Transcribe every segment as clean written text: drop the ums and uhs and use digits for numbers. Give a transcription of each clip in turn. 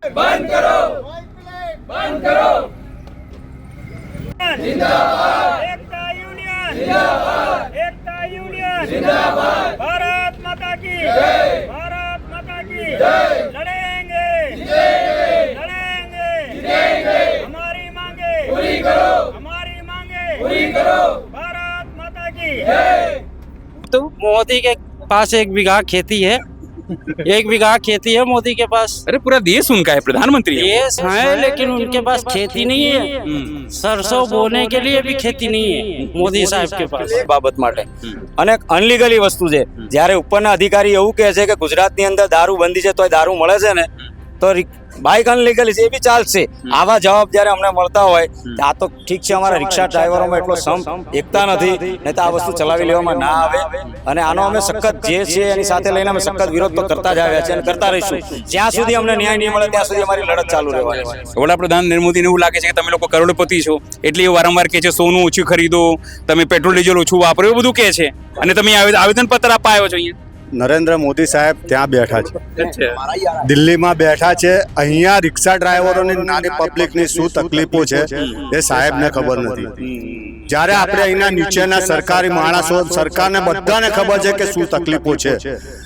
बंद करो, बंद करो। जिंदाबाद, एकता यूनियन, जिंदाबाद, एकता यूनियन, जिंदाबाद। भारत माता की जय, भारत माता की जय। लड़ेंगे, लड़ेंगे, लड़ेंगे। हमारी मांगे पूरी करो, हमारी मांगे पूरी करो। भारत माता की जय। तो मोदी के पास 1 बीघा खेती है, 1 बीघा खेती है मोदी के पास। अरे पूरा देश उनका है, प्रधानमंत्री है। देश है लेकिन उनके पास खेती नहीं है। सरसों बोने के लिए भी खेती नहीं है મોદી સાહેબ કે પાસ। બાબત માટે અને અનલીગલી વસ્તુ છે। જ્યારે ઉપરના અધિકારી એવું કહે છે કે ગુજરાતની અંદર દારૂ બંધી છે તોય દારૂ મળે છે ને, તો બાઇક અનલીગલી છે એ બી ચાલશે। આવા જવાબ જ્યારે અમને મળતા હોય આ તો ઠીક છે, અમારા રિક્ષા ડ્રાઈવરોમાં એટલો એકતા નથી, નહીં તો આ વસ્તુ ચલાવી લેવામાં ના આવે। અને આનો અમે સખત જે છે એની સાથે લઈને અમે સખત વિરોધ તો કરતા જ આવ્યા છે અને કરતા રહીશું જ્યાં સુધી અમને ન્યાય નહીં મળે ત્યાં સુધી અમારી લડત ચાલુ રહેવાની છે। વડાપ્રધાન નરેન્દ્ર મોદીને એવું લાગે છે કે તમે લોકો કરોડપતિ છો એટલે એ વારંવાર કહે છે સોનું ઓછું ખરીદો, તમે પેટ્રોલ ડીઝલ ઓછું વાપરો, એવું બધું કહે છે અને તમે આવેદન પત્ર આપવા આવ્યો છો અહીંયા। નરેન્દ્ર મોદી સાહેબ ત્યાં બેઠા છે, દિલ્હીમાં બેઠા છે। અહીંયા રિક્ષા ડ્રાઈવરોની નાની પબ્લિકની શું તકલીફો છે એ સાહેબને ખબર નથી। જ્યારે આપણે અહીંના નીચેના સરકારી માણસો, સરકારને બધાને ખબર છે કે શું તકલીફો છે।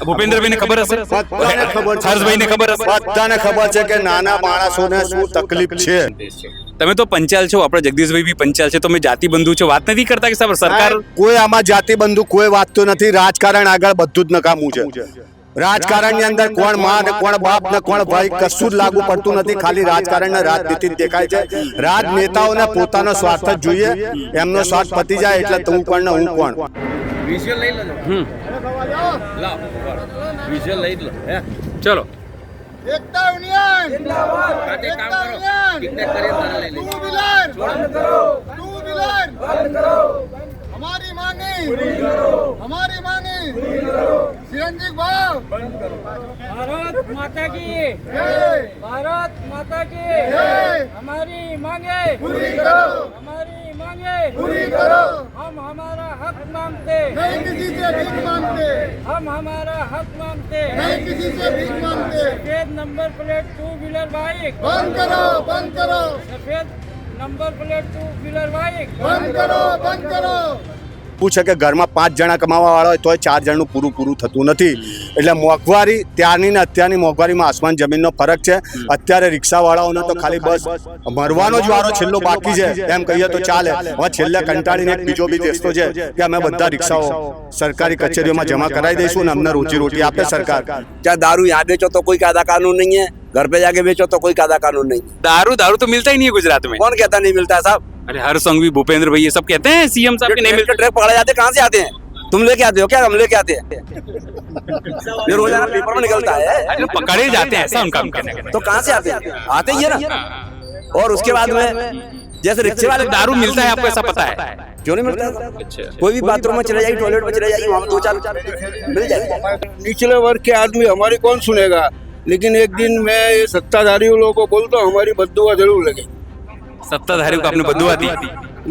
ભૂપેન્દ્રભાઈને ખબર હશે, બધાને ખબર છે, હર્ષભાઈને ખબર હશે, બધાને ખબર છે કે નાના માણસોને શું તકલીફ છે। તમે તો પંચાલ છો, આપણે જગદીશભાઈ બી પંચાલ છે, તમે જાતિ બંધુ છો, વાત નથી કરતા કે સરકાર કોઈ આમાં જાતિ બંધુ કોઈ વાત તો નથી। રાજકારણ આગળ બધું જ નકામું છે। રાજકારણની અંદર કોણ માં ને કોણ બાપ ને કોણ ભાઈ કશું જ લાગુ પડતું નથી। ખાલી રાજકારણ ને રાજનીતિ દેખાય છે। રાજનેતાઓને પોતાનો સ્વાર્થ જ જોઈએ, એમનો સ્વાર્થ પતી જાય એટલે તું કોણ ને હું કોણ। વિઝ્યુઅલ લઈ લો, લાવ વિઝ્યુઅલ લઈ લો, ચલો। एकता यूनियन, जिंदाबाद, एकता यूनियन, टू व्हीलर बंद करो, टू व्हीलर बंद करो। हमारी मांगे पूरी करो, हमारी मांगे पूरी करो। सीएनजी भाव बंद करो। भारत माता की जय, भारत माता की जय। हमारी मांगे पूरी करो, हमारी मांगे पूरी करो। हम हमारा हक मांगते, नहीं किसी से भीख मांगते, हम हमारा हक मांगते। नहीं किसी से भीख मांगते। सफेद नंबर प्लेट 2 व्हीलर बाइक बंद करो, बंद करो, सफेद नंबर प्लेट 2 व्हीलर बाइक बंद करो, बंद करो। એવું છે કે ઘરમાં 5 જણા કમાવા વાળા હોય તોય 4 જણનું પૂરું થતું નથી। એટલે મોંઘવારી ત્યારની ને અત્યારની મોંઘવારીમાં આસમાન જમીનનો ફરક છે। અત્યારે રિક્ષાવાળાઓને તો ખાલી બસ મરવાનો જ વારો છેલ્લો બાકી છે એમ કહીએ તો ચાલે। હવે છેલ્લે કંટાળીને એક બીજો બી દેશ તો છે કે અમે બધા રિક્ષાઓ સરકારી કચેરીઓમાં જમા કરાવી દઈશું અને અમને રોજી રોટી આપે સરકાર। क्या दारू यहाँ बेचो तो कोई कायदा कानून नहीं है, घर पे जाके बेचो तो कोई कायदा कानून नहीं। दारू तो मिलता ही नहीं है गुजरात में। कौन कहता नहीं मिलता है साहब? अरे हर संघ भी भूपेंद्र भाई ये सब कहते हैं, सीएम साहब के नहीं मिलता। ट्रक पकड़े जाते कहाँ से आते हैं? तुम लेके आते हो क्या? हम लेके आते हैं? ये रोजाना पेपर में निकलता है। अरे पकड़े जाते हैं ऐसा उनका कहने का। तो कहाँ से आते हैं? आते ही है ना। और उसके बाद में जैसे रिक्शे वाले दारू मिलता है, आपको ऐसा पता है? क्यों नहीं मिलता? अच्छा, कोई भी बाथरूम में चले जाएगी, टॉयलेट में चले जाएगी, वहाँ 2-4 मिल जाएगी। निचले वर्ग के आदमी हमारी कौन सुनेगा, लेकिन एक दिन मैं ये सत्ताधारियों लोगों को बोलता हूँ हमारी बद्दुआ जरूर लगे। सत्ताधारियों को आपने बदुआ दी?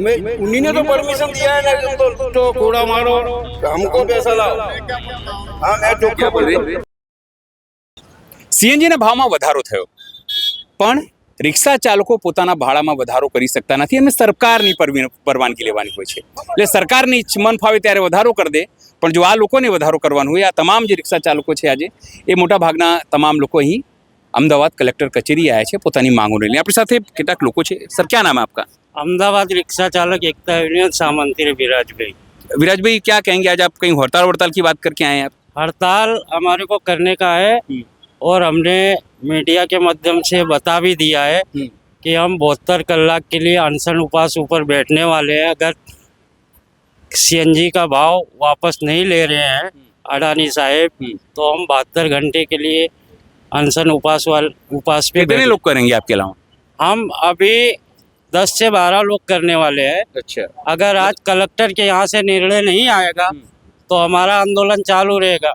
मैं उन्हीं ने तो परमिशन दिया है ना तो कूड़ा मारो, हमको पैसा लाओ। हाँ मैं चौखा बोल रही हूँ। સીએનજી ના ભાવમાં વધારો થયો પણ રિક્ષા ચાલકો પોતાના ભાડામાં વધારો કરી શકતા નથી અને સરકારની પરવાનગી લેવાની હોય છે। એટલે સરકારની મન ફાવે ત્યારે વધારો કરી દે, પણ જો આ લોકોને વધારો કરવાનું હોય, આ તમામ જે રિક્ષા ચાલકો છે આજે એ મોટા ભાગના તમામ લોકો અહીં અમદાવાદ કલેક્ટર કચેરી આવ્યા છે પોતાની માંગો લઈને। આપણી સાથે કેટલાક લોકો છે। સર ક્યાં નામ है आपका? अहमदाबाद रिक्शा चालक एकता यूनियन सामंती विराज भाई। विराज भाई क्या कहेंगे, आज आप कहीं हड़ताल की बात करके आए हैं आप? हड़ताल हमारे को करने का है और हमने मीडिया के माध्यम से बता भी दिया है कि हम 72 कलाक के लिए अनशन उपवास ऊपर बैठने वाले हैं। अगर सीएनजी का भाव वापस नहीं ले रहे हैं अडानी साहेब तो हम 72 घंटे के लिए अनशन उपवास पे कितने लोग करेंगे आपके अलावा? हम अभी 10 से 12 लोग करने वाले हैं। अच्छा, अगर आज कलेक्टर के यहाँ से निर्णय नहीं आएगा तो हमारा आंदोलन चालू रहेगा,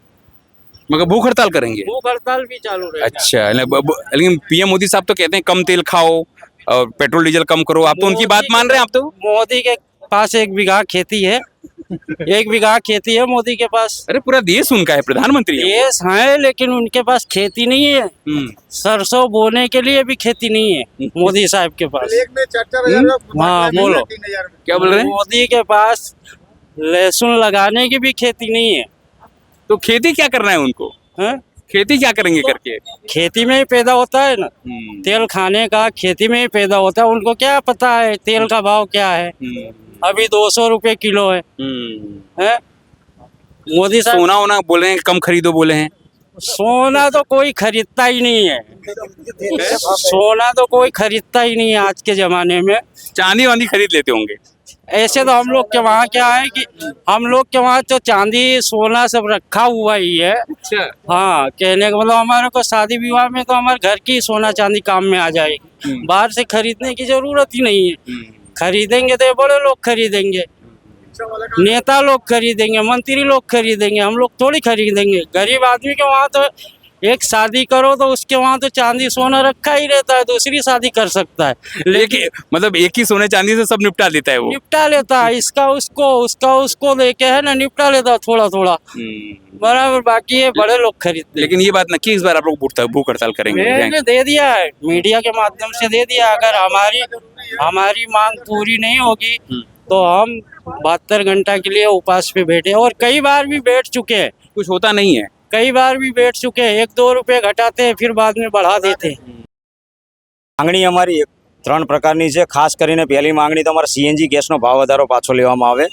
मगर भूख हड़ताल करेंगे? भूख हड़ताल भी चालू रहेगा। अच्छा, लेकिन पीएम मोदी साहब तो कहते हैं कम तेल खाओ और पेट्रोल डीजल कम करो, आप तो उनकी बात मान रहे हैं? आप तो मोदी के पास 1 बीघा खेती है, 1 बीघा खेती है मोदी के पास। अरे पूरा देश उनका है, प्रधानमंत्री है। देश है लेकिन उनके पास खेती नहीं है। सरसों बोने के लिए भी खेती नहीं है मोदी साहब के पास। हाँ बोलो, क्या बोल रहे हैं? मोदी के पास लहसुन लगाने की भी खेती नहीं है। तो खेती क्या करना है उनको? हैं? खेती क्या करेंगे करके? खेती में ही पैदा होता है ना तेल, खाने का खेती में ही पैदा होता है। उनको क्या पता है तेल का भाव क्या है? अभी 200 रुपए किलो है। हैं? मोदी साहब सोना वोना बोले हैं कम खरीदो बोले हैं। सोना तो कोई खरीदता ही नहीं है। सोना तो कोई खरीदता ही नहीं है आज के जमाने में। चांदी वांदी खरीद लेते होंगे। ऐसे तो हम लोग के वहाँ क्या है कि हम लोग के वहाँ तो चांदी सोना सब रखा हुआ ही है। अच्छा। हाँ, कहने का मतलब हमारे को शादी विवाह में तो हमारे घर की सोना चांदी काम में आ जाएगी। बाहर से खरीदने की जरूरत ही नहीं है। खरीदेंगे तो ये बड़े लोग खरीदेंगे, नेता लोग खरीदेंगे, मंत्री लोग खरीदेंगे, हम लोग थोड़ी खरीदेंगे। गरीब आदमी के वहाँ तो एक शादी करो तो उसके वहाँ तो चांदी सोना रखा ही रहता है, दूसरी शादी कर सकता है लेकिन मतलब एक ही सोने चांदी से सब निपटा देता है वो। निपटा लेता है। इसका उसको, उसका उसको लेके है ना, निपटा लेता है थोड़ा थोड़ा बराबर। बाकी ये बड़े लोग खरीदते। लेकिन ये बात नक्की इस बार आप लोग भूख हड़ताल करेंगे? मैंने दे दिया है, मीडिया के माध्यम से दे दिया। अगर हमारी मांग पूरी नहीं होगी तो हम 72 घंटा के लिए उपवास पे बैठे और कई बार भी बैठ चुके हैं। कुछ होता नहीं है। कई बार भी बैठ चुके हैं। 1-2 रुपए घटाते हैं फिर बाद में बढ़ा देते हैं। માંગણી અમારી 3 પ્રકારની છે। ખાસ કરીને પહેલી માંગણી તો અમારા સીએનજી ગેસનો ભાવ વધારો પાછો લેવામાં આવે।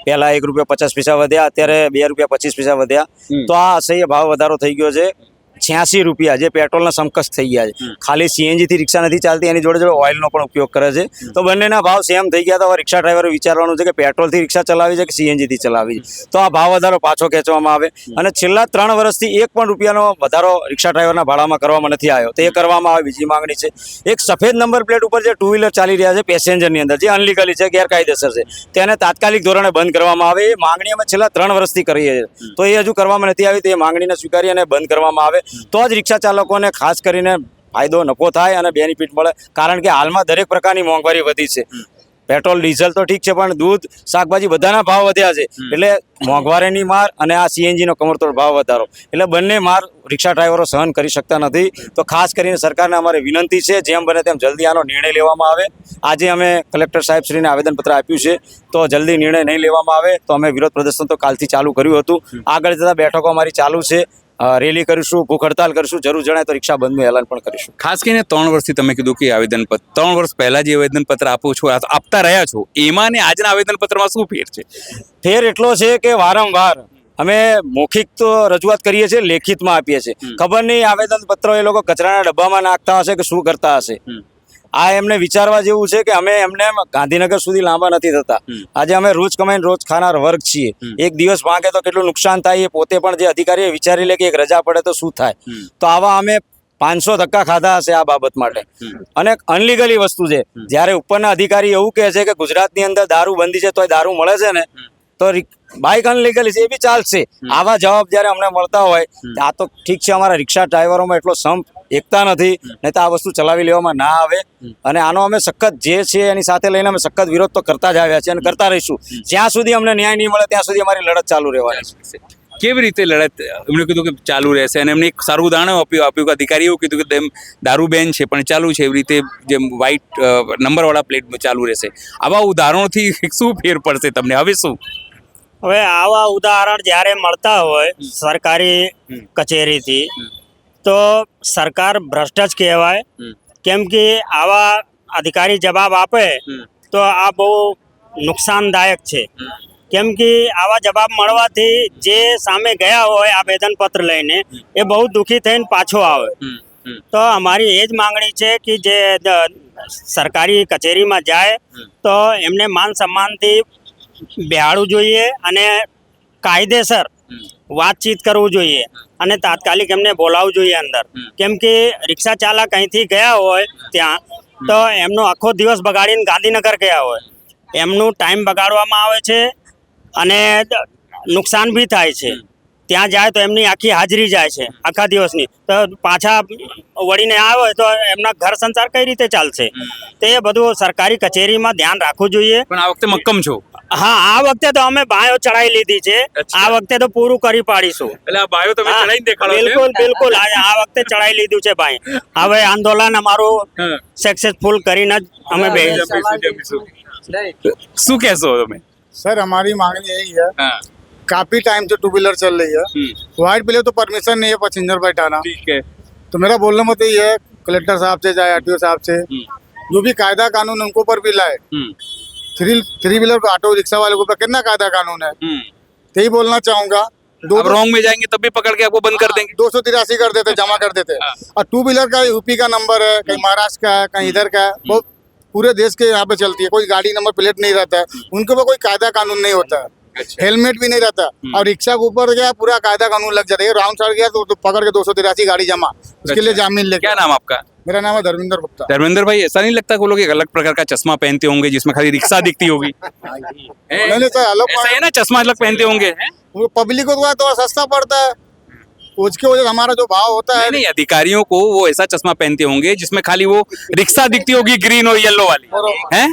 પહેલા ₹1.50 વધ્યા, અત્યારે ₹2.25 વધ્યા। તો આ અસહ્ય ભાવ વધારો થઈ ગયો છે। 86 રૂપિયા જે પેટ્રોલના સમકક્ષ થઈ ગયા છે। ખાલી સીએનજી થી રિક્ષા નથી ચાલતી, એની જોડે જોડે ઓઇલનો પણ ઉપયોગ કરે છે। તો બંનેના ભાવ સેમ થઈ ગયા। તો હવે રિક્ષા ડ્રાઈવરે વિચારવાનું છે કે પેટ્રોલથી રિક્ષા ચલાવી છે કે સીએનજી થી ચલાવી છે। તો આ ભાવ વધારો પાછો ખેંચવામાં આવે। અને છેલ્લા 3 વર્ષથી 1 પણ રૂપિયાનો વધારો રિક્ષા ડ્રાઈવરના ભાડામાં કરવામાં નથી આવ્યો, તો એ કરવામાં આવે। બીજી માંગણી છે એક સફેદ નંબર પ્લેટ ઉપર જે 2 વ્હીલર ચાલી રહ્યા છે પેસેન્જરની અંદર, જે અનલીગલી છે, ગેરકાયદેસર છે, તેને તાત્કાલિક ધોરણે બંધ કરવામાં આવે। એ માંગણી અમે છેલ્લા 3 વર્ષથી કરીએ છીએ, તો એ હજુ કરવામાં નથી આવી। તો એ માંગણીને સ્વીકારી અને બંધ કરવામાં આવે તો જ રિક્ષા ચાલકોને ખાસ કરીને ફાયદો નફો થાય અને બેનિફિટ મળે। કારણ કે હાલમાં દરેક પ્રકારની મોંઘવારી વધી છે। પેટ્રોલ ડીઝલ તો ઠીક છે, પણ દૂધ શાકભાજી બધાના ભાવ વધ્યા છે। એટલે મોંઘવારીની માર અને આ સીએનજીનો કમરતોડ ભાવ વધારો, એટલે બંને માર રિક્ષા ડ્રાઈવરો સહન કરી શકતા નથી। તો ખાસ કરીને સરકારને અમારી વિનંતી છે જેમ બને તેમ જલ્દી આનો નિર્ણય લેવામાં આવે। આજે અમે કલેક્ટર સાહેબશ્રીને આવેદનપત્ર આપ્યું છે, તો જલ્દી નિર્ણય નહીં લેવામાં આવે તો અમે વિરોધ પ્રદર્શન તો કાલથી ચાલુ કર્યું હતું। આગળ જતા બેઠકો અમારી ચાલુ છે, રેલી કરીશું, ભૂખ હડતાલ કરીશું, જરૂર જણાય તો રિક્ષા બંધનું એલાન પણ કરીશું। ખાસ કરીને 3 વર્ષથી તમે કીધું કે આવેદનપત્ર 3 વર્ષ પહેલા જે આવેદનપત્ર આપો છો, આપતા રહ્યા છો, એમાં ને આજના આવેદનપત્રમાં શું ફેર છે? ફેર એટલો છે કે વારંવાર અમે મૌખિક તો રજૂઆત કરીએ છીએ, લેખિતમાં આપીએ છીએ। ખબર નહીં આવેદનપત્રો એ લોકો કચરાના ડબ્બામાં નાખતા હશે કે શું કરતા હશે। આ એમને વિચારવા જેવું છે કે અમે એમને ગાંધીનગર સુધી લાંબા નથી થતા। આજે અમે રોજ કમાઈને રોજ ખાનાર વર્ગ છીએ। એક દિવસ ભાગે તો કેટલું નુકસાન થાય એ પોતે પણ જે અધિકારીએ વિચારી લે કે એક રજા પડે તો શું થાય। તો આવા અમે 500 ધક્કા ખાધા હશે આ બાબત માટે। અને અનલીગલી વસ્તુ છે। જ્યારે ઉપરના અધિકારી એવું કહે છે કે ગુજરાતની અંદર દારૂ બંધી છે, તોય દારૂ મળે છે ને, તો બાઇક અનલીગલી છે એ બી ચાલશે। આવા જવાબ જ્યારે અમને મળતા હોય, આ તો ઠીક છે, અમારા રિક્ષા ડ્રાઈવરોમાં એટલો સંપ એકતા નથી, નહીં તો આ વસ્તુ ચલાવી લેવામાં ના આવે। અને આનો અમે સખત જે છે એની સાથે લઈને અમે સખત વિરોધ તો કરતા જ આવ્યા છીએ અને કરતા રહીશું। જ્યાં સુધી અમને ન્યાય નહીં મળે ત્યાં સુધી અમારી લડત ચાલુ રહેવાની છે। કેવી રીતે લડત? એમણે કીધું કે ચાલુ રહેશે, અને એમને એક સારું ઉદાહરણ આપ્યું કે અધિકારી એવું કીધું કે દારૂ બેન છે પણ ચાલુ છે, એવી રીતે જેમ વ્હાઇટ નંબરવાળા પ્લેટ ચાલુ રહેશે। આવા ઉદાહરણોથી શું ફેર પડશે તમને? હવે શું? હવે આવા ઉદાહરણ જ્યારે મળતા હોય સરકારી કચેરીથી તો સરકાર ભ્રષ્ટ જ કહેવાય। કેમ કે આવા અધિકારી જવાબ આપે તો આ બહુ નુકસાનદાયક છે। કેમ કે આવા જવાબ મળવાથી જે સામે ગયા હોય આવેદનપત્ર લઈને એ બહુ દુઃખી થઈને પાછો આવે। તો અમારી એ જ માંગણી છે કે જે સરકારી કચેરીમાં જાય તો એમને માન સન્માનથી બેહાડવું જોઈએ અને કાયદેસર વાતચીત કરવું જોઈએ અને તાત્કાલિક એમને બોલાવવું જોઈએ અંદર। કેમ કે રિક્ષા ચાલક અહીંથી ગયા હોય ત્યાં તો એમનો આખો દિવસ બગાડીને ગાંધીનગર ગયા હોય, એમનું ટાઈમ બગાડવામાં આવે છે અને નુકસાન બી થાય છે। ત્યાં જાય તો એમની આખી હાજરી જાય છે આખા દિવસની, તો પાછા વળીને આવે તો એમના ઘર સંસાર કઈ રીતે ચાલશે? તે બધું સરકારી કચેરીમાં ધ્યાન રાખવું જોઈએ। પણ આ વખતે મક્કમ છો? હા આ વખતે તો અમે બાયો ચડાવી લીધી છે અચ્છા. આ વખતે તો પૂરું કરી પાડીશું એટલે આ ભાઈઓ તમે હા, ચડાઈને દેખાડો છો એમ? બિલકુલ બિલકુલ આ વખતે ચડાવી લીધું છે ભાઈ હવે આંદોલન અમારું હા. સક્સેસફુલ કરીને જ અમે બે જમીશું. શું કહેશો તમે? सर हमारी मांगनी यही है हाँ काफी टाइम से टू व्हीलर चल रही है व्हाइट व्हीलर तो परमिशन नहीं है पैसेंजर बैठाना ठीक है तो मेरा बोलने मत यही है कलेक्टर साहब से चाहे आरटीओ साहब से जो भी कायदा कानून उनको पर भी लाए थ्री व्हीलर को ऑटो रिक्शा वाले को ऊपर कितना कायदा कानून है यही बोलना चाहूंगा अब रॉन्ग में जाएंगे तब भी पकड़ के आपको बंद कर देंगे 283 कर देते जमा कर देते और टू व्हीलर का यूपी का नंबर है कहीं महाराष्ट्र का है कहीं इधर का है वो पूरे देश के यहाँ पे चलती है कोई गाड़ी नंबर प्लेट नहीं रहता है उनके ऊपर कोई कायदा कानून नहीं होता है हेलमेट भी नहीं रहता और रिक्शा के ऊपर गया पूरा कायदा कानून लग जाता है राउंड साइड गया तो पकड़ के 283 गाड़ी जमा उसके लिए जामीन लेके क्या नाम आपका? मेरा नाम है धर्मेंद्र गुप्ता धर्मेंद्र भाई, ऐसा नहीं लगता कि वो लोग एक अलग प्रकार का चश्मा पहनते होंगे जिसमें खाली रिक्शा दिखती होगी? मैंने सर अलग ऐसा है ना, चश्मा अलग पहनते होंगे? वो पब्लिक को थोड़ा सस्ता पड़ता है उसके वजह से हमारा जो भाव होता है नहीं, अधिकारियों को वो ऐसा चश्मा पहनते होंगे जिसमें खाली वो रिक्शा दिखती होगी ग्रीन और येलो वाली, हैं?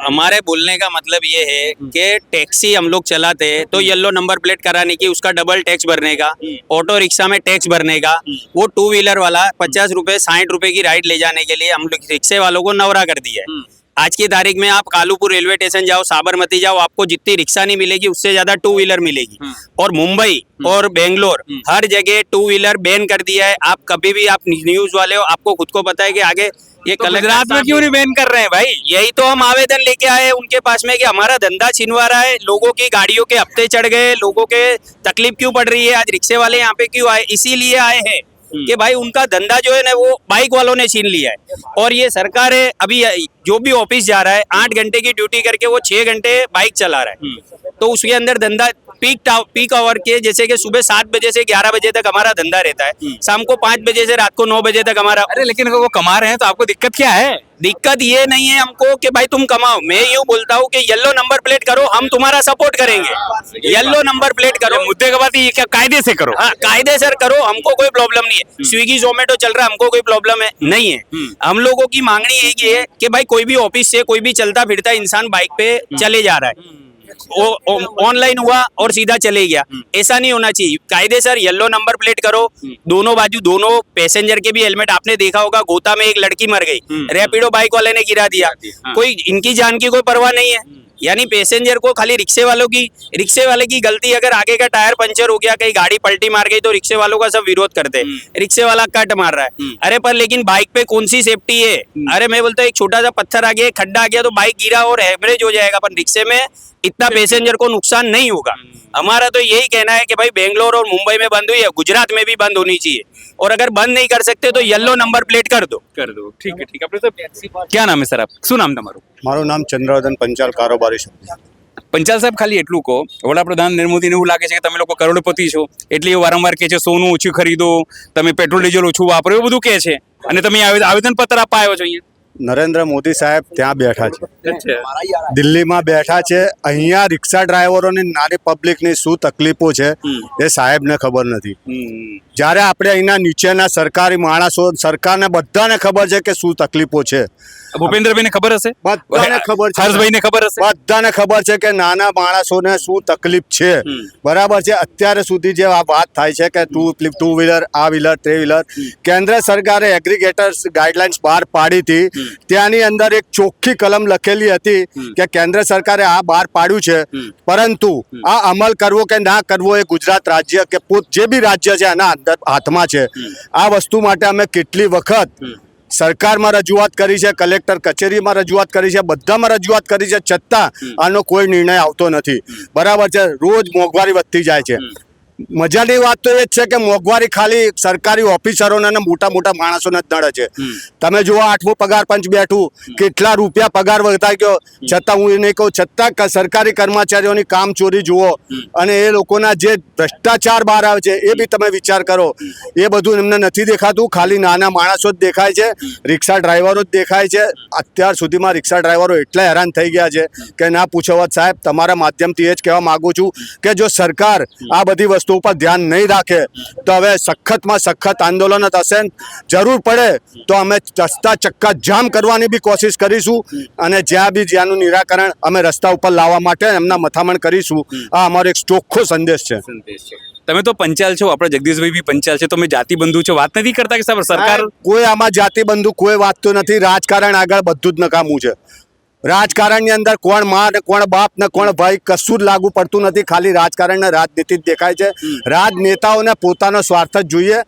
हमारे बोलने का मतलब ये है कि टैक्सी हम लोग चलाते हैं तो येलो नंबर प्लेट कराने की उसका डबल टैक्स भरने का, ऑटो रिक्शा में टैक्स भरने का, वो टू व्हीलर वाला 50 रुपए 60 रुपए की राइड ले जाने के लिए हम लोग रिक्शे वालों को नवरा कर दिया है। आज की तारीख में आप कालूपुर रेलवे स्टेशन जाओ, साबरमती जाओ, आपको जितनी रिक्शा नहीं मिलेगी उससे ज्यादा टू व्हीलर मिलेगी। और मुंबई और बेंगलोर हर जगह टू व्हीलर बैन कर दिया है। आप कभी भी आप न्यूज वाले हो, आपको खुद को पता है कि आगे ये तो गुजरात में क्यों नहीं बैन कर रहे हैं भाई? यही तो हम आवेदन लेके आए हैं उनके पास में कि हमारा धंधा छिनवा रहा है, लोगों की गाड़ियों के हफ्ते चढ़ गए, लोगों के तकलीफ क्यों पड़ रही है, आज रिक्शे वाले यहाँ पे क्यों आए, इसीलिए आए हैं कि भाई उनका धंधा जो है ना वो बाइक वालों ने छीन लिया है। और ये सरकार है, अभी जो भी ऑफिस जा रहा है 8 घंटे की ड्यूटी करके वो 6 घंटे बाइक चला रहा है, तो उसके अंदर धंधा पीक आवर के, जैसे कि सुबह 7 बजे से 11 बजे तक हमारा धंधा रहता है, शाम को 5 बजे से रात को 9 बजे तक हमारा। अरे लेकिन अगर वो कमा रहे हैं तो आपको दिक्कत क्या है? दिक्कत ये नहीं है हमको कि भाई तुम कमाओ, मैं यूँ बोलता हूँ कि येलो नंबर प्लेट करो, हम तुम्हारा सपोर्ट करेंगे। येलो नंबर प्लेट करो, मुद्दे का बात ये क्या कायदे से करो? हाँ कायदे सर करो, हमको कोई प्रॉब्लम नहीं है। स्विगी जोमेटो चल रहा है, हमको कोई प्रॉब्लम है नहीं है। हम लोगों की मांगनी यही है कि भाई कोई भी ऑफिस से कोई भी चलता फिरता इंसान बाइक पे चले जा रहा है, ऑनलाइन हुआ और सीधा चले गया, ऐसा नहीं होना चाहिए। कायदे सर येलो नंबर प्लेट करो, दोनों बाजू दोनों पैसेंजर के भी हेलमेट। आपने देखा होगा गोता में एक लड़की मर गई, रैपिडो बाइक वाले ने गिरा दिया, कोई इनकी जान की कोई परवाह नहीं है। यानी पैसेंजर को खाली रिक्शे वाले की गलती, अगर आगे का टायर पंचर हो गया, कहीं गाड़ी पलटी मार गई तो रिक्शे वालों का सब विरोध करते हैं, रिक्शे वाला कट मार रहा है। अरे पर लेकिन बाइक पे कौन सी सेफ्टी है? अरे मैं बोलता हूँ एक छोटा सा पत्थर आ गया, खड्डा आ गया तो बाइक गिरा और हैमरेज हो जाएगा, पर रिक्शे में इतना पैसेंजर को नुकसान नहीं होगा। हमारा तो यही कहना है कि भाई बेंगलोर और मुंबई में बंद हुई है, गुजरात में भी बंद होनी चाहिए, और अगर बंद नहीं कर सकते तो येलो नंबर प्लेट कर दो। ठीक है ठीक है। આપણે સાહેબ क्या નામ है સર? આપ શું નામ તમારું? મારું નામ ચંદ્રવર્ધન પંચાલ, કારોબારી સભ્ય. પંચાલ સાહેબ, ખાલી એટલું કહો, વડાપ્રધાન નરેન્દ્ર મોદીને એવું લાગે છે કે તમે લોકો કરોડપતિ છો એટલે એ વારંવાર કહે છે સોનું ઓછું ખરીદો, તમે પેટ્રોલ ડીઝલ ઓછું વાપરો, એવું બધું કહે છે, અને તમે આવેદન પત્ર આપવા આવ્યો છો અહીંયા? નરેન્દ્ર મોદી સાહેબ ત્યાં બેઠા છે, અચ્છા, દિલ્હીમાં બેઠા છે. અહીંયા રિક્ષા ડ્રાઈવરોની નાની પબ્લિકની શું તકલીફો છે એ સાહેબને ખબર નથી. જ્યારે આપણે અહીંના નીચેના સરકારી માણસો, સરકારને બધાને ખબર છે કે શું તકલીફો છે. ભૂપેન્દ્રભાઈને ખબર હશે, બધાને ખબર છે, હર્ષભાઈને ખબર હશે, બધાને ખબર છે કે નાના માણસોને શું તકલીફ છે. બરાબર છે. અત્યારે સુધી જે આ વાત થાય છે કે ટુ વ્હીલર, આ વ્હીલર, થ્રી વ્હીલર, કેન્દ્ર સરકારે એગ્રીગેટર્સ ગાઈડલાઇન્સ બહાર પાડી હતી. ત્યાંની અંદર એક ચોખ્ખી કલમ લખેલી હતી કે કેન્દ્ર સરકારે આ બહાર પાડ્યું છે, પરંતુ આ અમલ કરવો કે ના કરવો એ ગુજરાત રાજ્ય કે જે બી રાજ્ય છે એના હાથમાં છે. આ વસ્તુ માટે અમે કેટલી વખત સરકારમાં રજૂઆત કરી છે, કલેક્ટર કચેરીમાં રજૂઆત કરી છે, બધામાં રજૂઆત કરી છે, છતાં આનો કોઈ નિર્ણય આવતો નથી. બરાબર છે. રોજ મોંઘવારી વધતી જાય છે. મજાની વાત તો એ જ છે કે મોંઘવારી ખાલી સરકારી ઓફિસરોને અને મોટા મોટા માણસોને જ નડે છે. તમે જુઓ 8મું પગાર પંચ બેઠું, કેટલા રૂપિયા પગાર વધતા ગયો, છતાં હું એ નહીં કહું, છતાં સરકારી કર્મચારીઓની કામ ચોરી જુઓ અને એ લોકોના જે ભ્રષ્ટાચાર બહાર આવે છે એ બી તમે વિચાર કરો. એ બધું એમને નથી દેખાતું, ખાલી નાના માણસો જ દેખાય છે, રિક્ષા ડ્રાઈવરો જ દેખાય છે. અત્યાર સુધીમાં રિક્ષા ડ્રાઈવરો એટલા હેરાન થઈ ગયા છે કે ના પૂછો વાત. સાહેબ, તમારા માધ્યમથી એ જ કહેવા માગું છું કે જો સરકાર આ બધી વસ્તુ ઉપર ધ્યાન નહીં રાખે તો હવે સખતમાં સખત આંદોલન થશે. જરૂર પડે તો અમે રસ્તા ચક્કા જામ કરવાની બી કોશિશ કરીશું અને જ્યાંનું નિરાકરણ અમે રસ્તા ઉપર લાવવા માટે એમના મથામણ કરીશું. આ અમારો એક ચોખ્ખો સંદેશ છે. તમે તો પંચાલ છો, આપણે જગદીશભાઈ બી પંચાલ છે, તો અમે જાતિ બંધુ છો, વાત નથી કરતા કે સાહેબ સરકાર કોઈ આમાં જાતિ બંધુ કોઈ વાત તો નથી. રાજકારણ આગળ બધું જ નકામું છે. રાજકારણની અંદર કોણ માં ને કોણ બાપ ને કોણ ભાઈ કશું જ લાગુ પડતું નથી. ખાલી રાજકારણ ને રાજનીતિ જ દેખાય છે. રાજનેતાઓને પોતાનો સ્વાર્થ જ જોઈએ.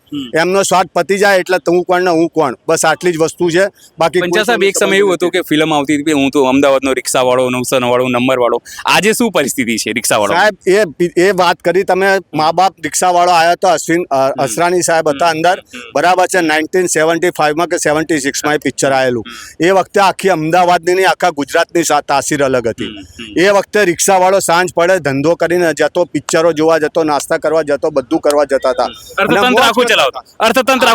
એમનો સ્વાર્થ પતી જાય એટલે હું કોણ ને હું કોણ, બસ આટલી જ વસ્તુ છે. બાકી પંચાલ સાહેબ એક સમય એવું હતું કે ફિલ્મ આવતી હતી હું તો અમદાવાદનો રિક્ષાવાળો 999 નંબરવાળો. આજે શું પરિસ્થિતિ છે રિક્ષાવાળો? સાહેબ એ વાત કરી તમે. મા બાપ રિક્ષાવાળો આવ્યો તો અસરાની સાહેબ હતા અંદર, બરાબર છે. 1975 કે 76 એ પિક્ચર આવેલું. એ વખતે આખી અમદાવાદની નહીં આખા ગુજરાતની તાસીર અલગ હતી. એ વખતે રિક્ષાવાળો સાંજ પડે ધંધો કરીને જતો, પિક્ચરો જોવા જતો, નાસ્તા કરવા જતો, બધું કરવા જતા હતા. અર્થતંત્ર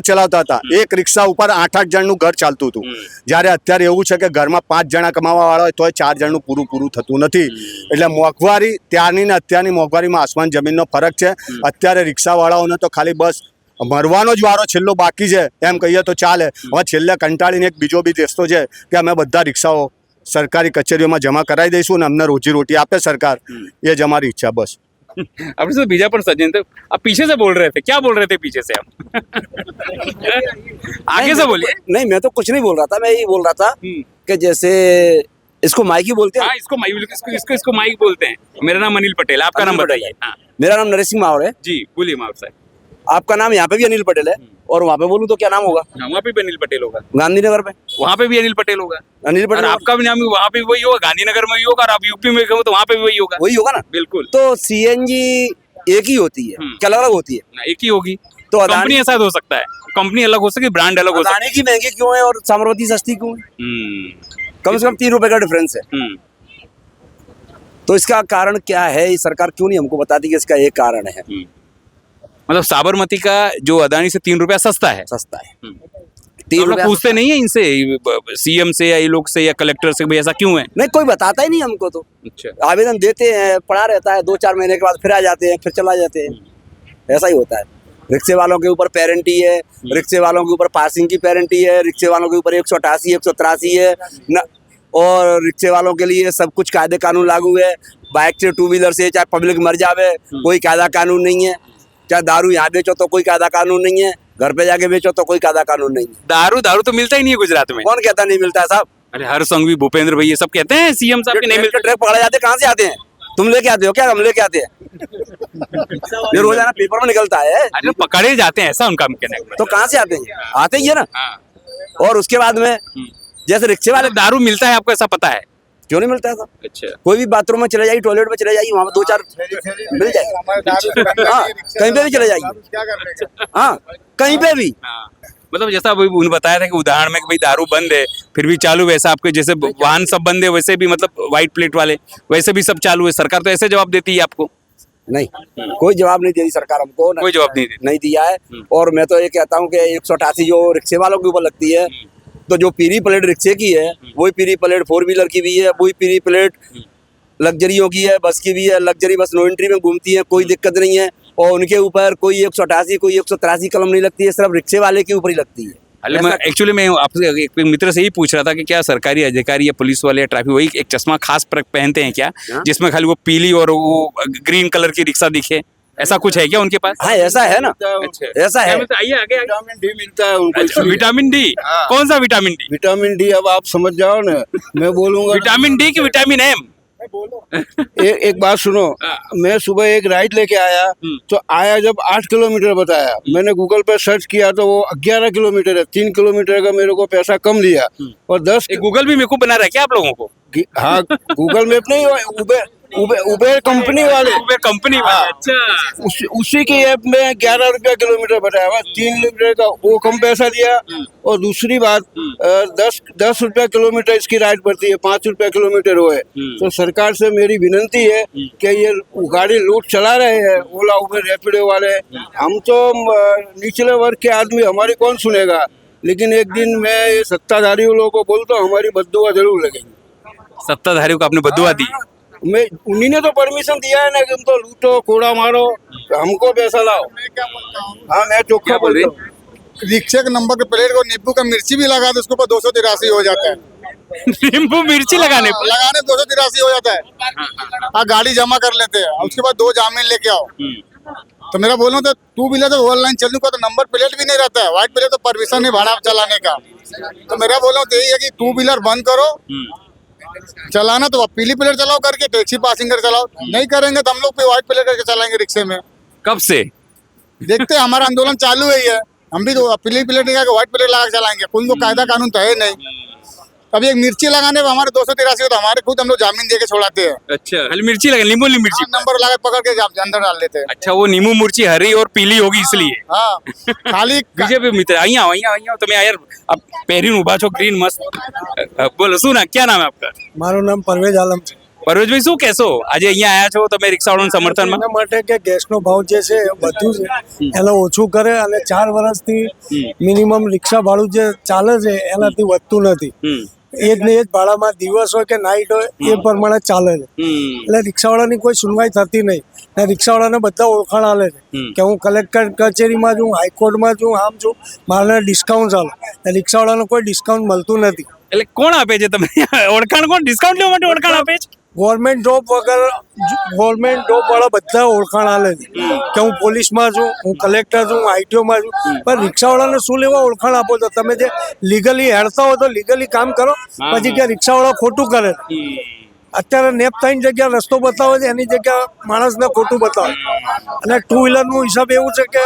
ચલાવતા હતા. એક રિક્ષા ઉપર 8-8 જણનું ઘર ચાલતું હતું. જ્યારે અત્યારે એવું છે કે ઘરમાં 5 જણા કમાવા વાળા હોય તોય 4 જણનું પૂરું થતું નથી. એટલે મોંઘવારી ત્યારની ને અત્યારની મોંઘવારીમાં આસમાન જમીનનો ફરક છે. અત્યારે રિક્ષાવાળાઓને તો ખાલી બસ મરવાનો જ વારો છેલ્લો બાકી છે એમ કહીએ તો ચાલે. હવે છેલ્લે કંટાળીને એક બીજો બી રસ્તો છે કે અમે બધા રિક્ષાઓ સરકારી કચેરીઓમાં જમા કરાવી દઈશું ને અમને રોજી આપે સરકાર. એ જ અમારી ઈચ્છા બસ. अपने से बीजा पर सज्जन थे, आप पीछे से बोल रहे थे, क्या बोल रहे थे पीछे से आप? आगे से बोलिए. नहीं मैं तो कुछ नहीं बोल रहा था, मैं यही बोल रहा था कि जैसे इसको माइक ही बोलते हैं. हाँ, इसको माइक बोलते हैं. मेरा नाम अनिल पटेल, आपका नाम बताइए. हाँ. मेरा नाम नरेश सिंह मावड़ है. जी बोलिए मावड़ साहब. आपका नाम यहाँ पे भी अनिल पटेल है और वहाँ पे बोलूँ तो क्या नाम होगा? वहाँ पे भी अनिल पटेल होगा. गांधीनगर पे वहाँ पे भी अनिल पटेल होगा. अनिल पटेल. आपका भी नाम वहाँ पे वही होगा, गांधीनगर में भी होगा, और आप यूपी में हो तो वहाँ पे भी वही होगा. वही होगा ना. बिल्कुल. तो सीएनजी एक ही होती है क्या अलग अलग होती है? एक ही होगी. तो कंपनी ऐसा हो सकता है, कंपनी अलग हो सकती, ब्रांड अलग हो सकता है. अडानी की महंगी क्यों है और साबरमती सस्ती क्यों है? कम से कम 3 रुपए का डिफरेंस है. तो इसका कारण क्या है? सरकार क्यों नहीं हमको बताती कि इसका एक कारण है. मतलब साबरमती का जो अदानी से 3 रुपया सस्ता है. 3 रुपया पूछते नहीं है इनसे, सीएम से या ये लोग से या कलेक्टर से, भाई ऐसा क्यों है? नहीं, कोई बताता ही नहीं हमको. तो अच्छा, आवेदन देते हैं, पड़ा रहता है, 2-4 महीने के बाद फिर आ जाते हैं, फिर चला जाते हैं. ऐसा ही होता है. रिक्शे वालों के ऊपर पेरेंटी है, रिक्शे वालों के ऊपर पासिंग की पेरेंटी है, रिक्शे वालों के ऊपर 188 183 है न, और रिक्शे वालों के लिए सब कुछ कायदे कानून लागू है. बाइक से 2 व्हीलर से चाहे पब्लिक मर जावे कोई कायदा कानून नहीं है. चाहे दारू यहाँ बेचो तो कोई कायदा कानून नहीं है, घर पे जाके बेचो तो कोई कायदा कानून नहीं है. दारू तो मिलता ही नहीं है गुजरात में. कौन कहता नहीं मिलता है साहब? अरे हर संघवी भूपेंद्र भाई ये सब कहते हैं सीएम साहब के नहीं मिलते. ट्रक पकड़े जाते कहाँ से आते हैं? तुम लेके आते हो क्या? हम लेके आते हैं. ये रोजाना पेपर में निकलता है. अरे पकड़े जाते हैं ऐसा उनका कहना है. तो कहाँ से आते हैं? आते ही है ना. और उसके बाद में जैसे रिक्शे वाले, दारू मिलता है आपको ऐसा पता है? क्यों नहीं मिलता है? अच्छा, कोई भी बाथरूम में चले जाइए, टॉयलेट में चले जाइए, वहाँ पे 2-4 मिल जाएगी. हाँ, कहीं पे भी चले जाइए. हाँ, कहीं पे भी. मतलब जैसा उन्होंने बताया था कि उदाहरण में कि भाई दारू बंद है फिर भी चालू, वैसा आपके जैसे वाहन सब बंद है वैसे भी, मतलब व्हाइट प्लेट वाले वैसे भी सब चालू है. सरकार तो ऐसे जवाब देती है आपको? नहीं, कोई जवाब नहीं दे सरकार हमको. कोई जवाब नहीं दिया है. और मैं तो ये कहता हूँ कि 188 जो रिक्शे वालों के ऊपर लगती है, तो जो पीली प्लेट रिक्शे की है वही पीली प्लेट 4 व्हीलर की भी है, वही पीली प्लेट लग्जरियों की है, बस की भी है. लग्जरी बस नो एंट्री में घूमती है, कोई दिक्कत नहीं है. और उनके ऊपर कोई 188 कोई 183 कलम नहीं लगती है, सिर्फ रिक्शे वाले के ऊपर ही लगती है. एक्चुअली मैं आपसे एक मित्र से ही पूछ रहा था कि क्या सरकारी अधिकारी या पुलिस वाले या ट्रैफिक वही एक चश्मा खास पहनते हैं क्या, जिसमें खाली वो पीली और वो ग्रीन कलर की रिक्शा दिखे, ऐसा कुछ है क्या उनके पास? हाँ, ऐसा है ना. अच्छा, ऐसा है. आइए आगे. विटामिन डी मिलता है उनको. अच्छा, विटामिन डी. कौन सा विटामिन डी? विटामिन डी अब आप समझ जाओ ना, मैं बोलूंगा. विटामिन डी की विटामिन एम. एक बात सुनो, मैं सुबह एक राइड लेके आया तो आया जब 8 किलोमीटर बताया, मैंने गूगल पे सर्च किया तो वो 11 किलोमीटर है. 3 किलोमीटर का मेरे को पैसा कम लिया. और 10 गूगल भी मेरे को बना रहा है क्या आप लोगों को? हाँ, गूगल मैप नहीं, उबेर कंपनी वाले. उबेर कंपनी वाले. अच्छा, उसी के ऐप में 11 रुपया किलोमीटर बताया हुआ. 3 किलोमीटर का वो कम पैसा दिया. और दूसरी बात 10 रुपया किलोमीटर इसकी राइड पड़ती है, 5 रुपया किलोमीटर वो है. तो सरकार से मेरी विनती है कि ये गाड़ी लूट चला रहे हैं ओला उबेर रैपिडो वाले. हम तो निचले वर्ग के आदमी, हमारी कौन सुनेगा. लेकिन एक दिन मैं ये सत्ताधारी लोगों को बोलता हूँ, हमारी बद्दुआ जरूर लगेगी. सत्ताधारियों को आपने बद्दुआ दी. मैं उन्हीं ने तो परमिशन दिया है ना कि तुम तो लूटो कूड़ा मारो, हमको पैसा लाओ। हाँ मैं चौखा क्या बोल रहे? बोल रहा हूँ। रिक्शे के नंबर के प्लेट को नींबू का मिर्ची भी लगा दो उसके ऊपर 283 हो जाता है। नींबू मिर्ची लगाने पर लगाने 283 हो जाता है। हाँ गाड़ी जमा कर लेते हैं, उसके बाद 2 जामीन लेके आओ। तो मेरा बोलना था 2 व्हीलर तो ऑनलाइन चलने का तो नंबर प्लेट भी नहीं रहता है, व्हाइट प्लेट तो परमिशन नहीं भाड़ा चलाने का। तो मेरा बोलना तो यही है कि 2 व्हीलर बंद करो, चलाना तो पीली प्लेट चलाओ करके, टैक्सी पैसेंजर चलाओ। नहीं करेंगे तो हम लोग पे व्हाइट प्लेट करके चलाएंगे रिक्शे में। कब से? देखते हैं, हमारा आंदोलन चालू ही है। हम भी तो पीली प्लेट नहीं का व्हाइट प्लेट लगा के चलाएंगे, कोई को कायदा कानून तो है नहीं। अभी एक मिर्ची लगाने पर हमारे 283 तो हमारे खुद हम लोग जामीन दे के छोड़ाते हैं। अच्छा, खाली मिर्ची लगा, नींबू मिर्ची। नंबर लगा पकड़ के अंदर डाल देते हैं। अच्छा, वो नींबू मिर्ची हरी और पीली होगी इसलिए। हाँ खाली બીજેપી મિત્ર અહીંયા તમે યાર પહેરીને ઊભા છો ગ્રીન મસ્ત બોલો શું ના ક્યાં નામ है आपका? મારું નામ પરવેજ આલમ છે. પરોજભાઈ શું કહેશો આજે અહીંયા આયા છો તમે રિક્ષાવાળાના સમર્થનમાં? એના માટે કે ગેસનો ભાવ જે છે એ બધું છે એને ઓછું કરે અને 4 વર્ષથી મિનિમમ રિક્ષા ભાડું જે ચાલે છે એનાથી વધતું નથી. એ જ ને એ જ ભાડામાં દિવસ હોય કે નાઇટ હોય એ પ્રમાણે ચાલે છે. એટલે રિક્ષાવાળાની કોઈ સુનવાઈ થતી નહીં ને રિક્ષાવાળાને બધા ઓળખાણ આલે છે કે હું કલેક્ટર કચેરીમાં છું, હાઈકોર્ટમાં છું, આમ છું, મારે ડિસ્કાઉન્ટ ચાલે. રિક્ષાવાળાને કોઈ ડિસ્કાઉન્ટ મળતું નથી. એટલે કોણ આપે છે તમને ઓળખાણ? કોણ ડિસ્કાઉન્ટ લેવા માટે ઓળખાણ આપે છે? ગવર્મેન્ટ જોબ વગર ગવર્મેન્ટ જોબ વાળા બધા ઓળખાણ આલે છે કે હું પોલીસમાં છું, હું કલેક્ટર છું, હું આઈટીઓમાં છું. પણ રિક્ષાવાળાને શું લેવા ઓળખાણ આપો છો? તમે જે લીગલી હેડતા હો તો લીગલી કામ કરો, પછી કે રિક્ષાવાળા ખોટું કરે. અત્યારે નેપ 3 જગ્યા રસ્તો બતાવે છે, એની જગ્યા માણસને ખોટું બતાવે. અને 2 વ્હીલરનું હિસાબ એવું છે કે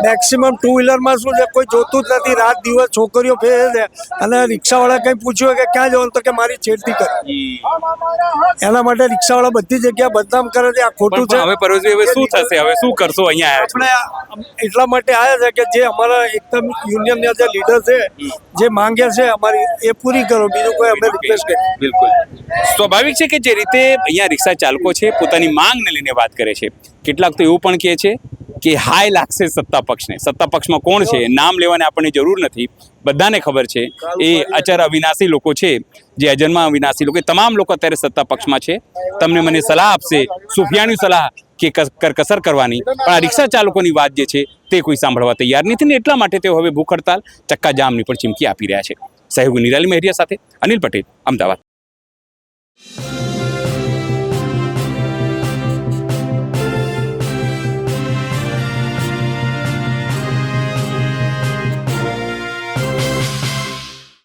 મેક્સિમમ 2 વ્હીલરમાં શું છે, કોઈ જોતું જ નથી, રાત દિવસ છોકરીઓ ફેરે છે. અને રિક્ષાવાળા કંઈ પૂછ્યું કે ક્યાં જવાનું તો કે મારી છેડતી કરે. એના માટે રિક્ષાવાળા બધી જગ્યા બદનામ કરે છે, આ ખોટું છે. હવે પરોજભાઈ હવે શું થશે? હવે શું કરશો? અહીંયા આયા છો આપણે એટલા માટે આવ્યા છે કે જે અમારા એકદમ યુનિયનના જે લીડર છે જે માંગે છે અમારી એ પૂરી કરો, બીજું કોઈ અમે રિક્વેસ્ટ કરીએ. બિલકુલ સ્વાભાવિક છે કે જે રીતે અહીંયા રિક્ષા ચાલકો છે પોતાની માંગને લઈને વાત કરે છે, કેટલાક તો એવું પણ કહે છે કે હાય લાગશે સત્તા પક્ષને. સત્તા પક્ષમાં કોણ છે નામ લેવાની આપણને જરૂર નથી, બધાને ખબર છે. એ અચર અવિનાશી લોકો છે, જે અજન્મા અવિનાશી લોકો, તમામ લોકો અત્યારે સત્તા પક્ષમાં છે. તમને મને સલાહ આપશે, સુફિયાની સલાહ કે કરકસર કરવાની, પણ આ રિક્ષા ચાલકોની વાત જે છે તે કોઈ સાંભળવા તૈયાર નથી. ને એટલા માટે તેઓ હવે ભૂખ હડતાલ, ચક્કાજામની પણ ચીમકી આપી રહ્યા છે. સહયોગી નિરાલી મહેરિયા સાથે અનિલ પટેલ, અમદાવાદ.